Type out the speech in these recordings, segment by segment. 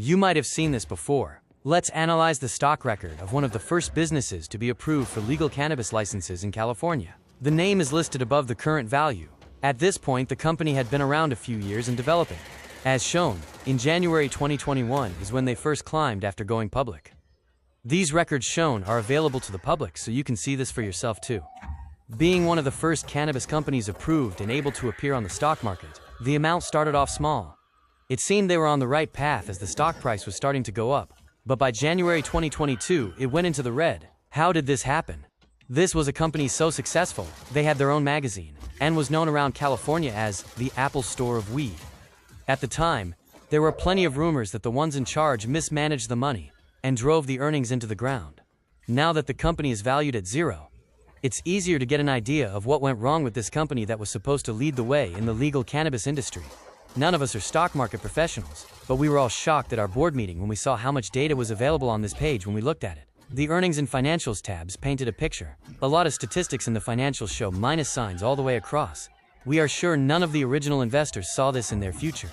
You might have seen this before. Let's analyze the stock record of one of the first businesses to be approved for legal cannabis licenses in California. The name is listed above the current value. At this point, the company had been around a few years and developing. As shown, in January 2021 is when they first climbed after going public. These records shown are available to the public, so you can see this for yourself too. Being one of the first cannabis companies approved and able to appear on the stock market, the amount started off small. It seemed they were on the right path as the stock price was starting to go up, but by January 2022, it went into the red. How did this happen? This was a company so successful, they had their own magazine, and was known around California as the Apple Store of Weed. At the time, there were plenty of rumors that the ones in charge mismanaged the money and drove the earnings into the ground. Now that the company is valued at zero, it's easier to get an idea of what went wrong with this company that was supposed to lead the way in the legal cannabis industry. None of us are stock market professionals, but we were all shocked at our board meeting when we saw how much data was available on this page when we looked at it. The earnings and financials tabs painted a picture. A lot of statistics in the financials show minus signs all the way across. We are sure none of the original investors saw this in their future.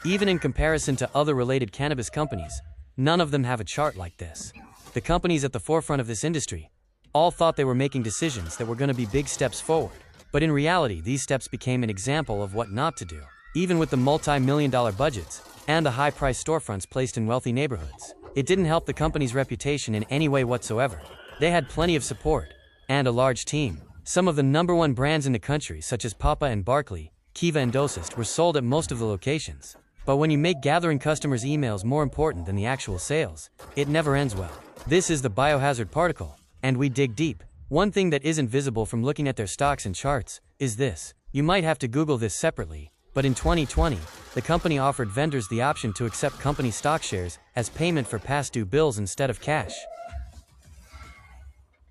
Even in comparison to other related cannabis companies, none of them have a chart like this. The companies at the forefront of this industry all thought they were making decisions that were going to be big steps forward. But in reality, these steps became an example of what not to do. Even with the multi-million-dollar budgets and the high-priced storefronts placed in wealthy neighborhoods, it didn't help the company's reputation in any way whatsoever. They had plenty of support and a large team. Some of the #1 brands in the country, such as Papa and Barkley, Kiva and Dosist, were sold at most of the locations. But when you make gathering customers' emails more important than the actual sales, it never ends well. This is the Biohazard Particle, and we dig deep. One thing that isn't visible from looking at their stocks and charts is this. You might have to Google this separately, but in 2020, the company offered vendors the option to accept company stock shares as payment for past due bills instead of cash.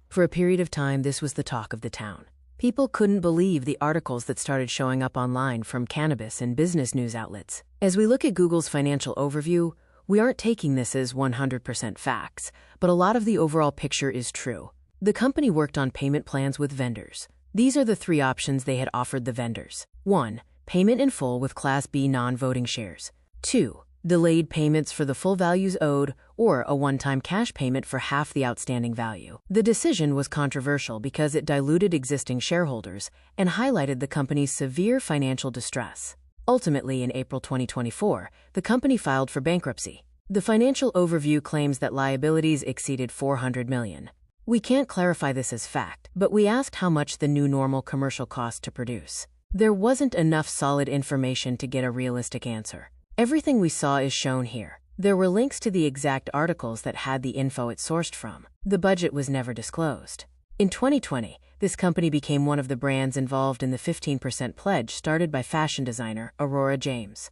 For a period of time, this was the talk of the town. People couldn't believe the articles that started showing up online from cannabis and business news outlets. As we look at Google's financial overview, we aren't taking this as 100% facts, but a lot of the overall picture is true. The company worked on payment plans with vendors. These are the 3 options they had offered the vendors. 1. Payment in full with Class B non-voting shares. 2. Delayed payments for the full values owed, or a one-time cash payment for half the outstanding value. The decision was controversial because it diluted existing shareholders and highlighted the company's severe financial distress. Ultimately, in April 2024, the company filed for bankruptcy. The financial overview claims that liabilities exceeded $400 million. We can't clarify this as fact, but we asked how much the new normal commercial cost to produce. There wasn't enough solid information to get a realistic answer. Everything we saw is shown here. There were links to the exact articles that had the info it sourced from. The budget was never disclosed. In 2020, this company became one of the brands involved in the 15% pledge started by fashion designer Aurora James.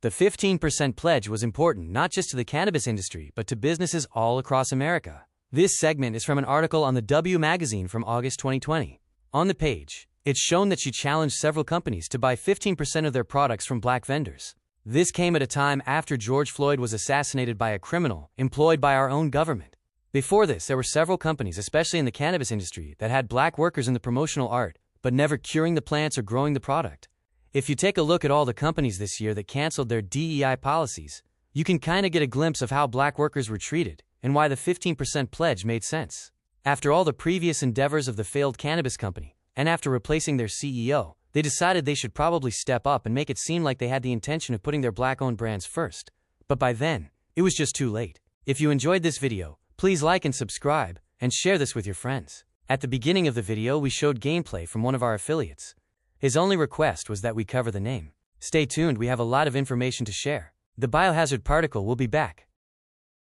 The 15% pledge was important not just to the cannabis industry, but to businesses all across America. This segment is from an article on the W magazine from August 2020. On the page, it's shown that she challenged several companies to buy 15% of their products from black vendors. This came at a time after George Floyd was assassinated by a criminal employed by our own government. Before this, there were several companies, especially in the cannabis industry, that had black workers in the promotional art, but never curing the plants or growing the product. If you take a look at all the companies this year that canceled their DEI policies, you can kind of get a glimpse of how black workers were treated and why the 15% pledge made sense. After all the previous endeavors of the failed cannabis company, and after replacing their CEO, they decided they should probably step up and make it seem like they had the intention of putting their black-owned brands first. But by then, it was just too late. If you enjoyed this video, please like and subscribe, and share this with your friends. At the beginning of the video, we showed gameplay from one of our affiliates. His only request was that we cover the name. Stay tuned, we have a lot of information to share. The Biohazard Particle will be back.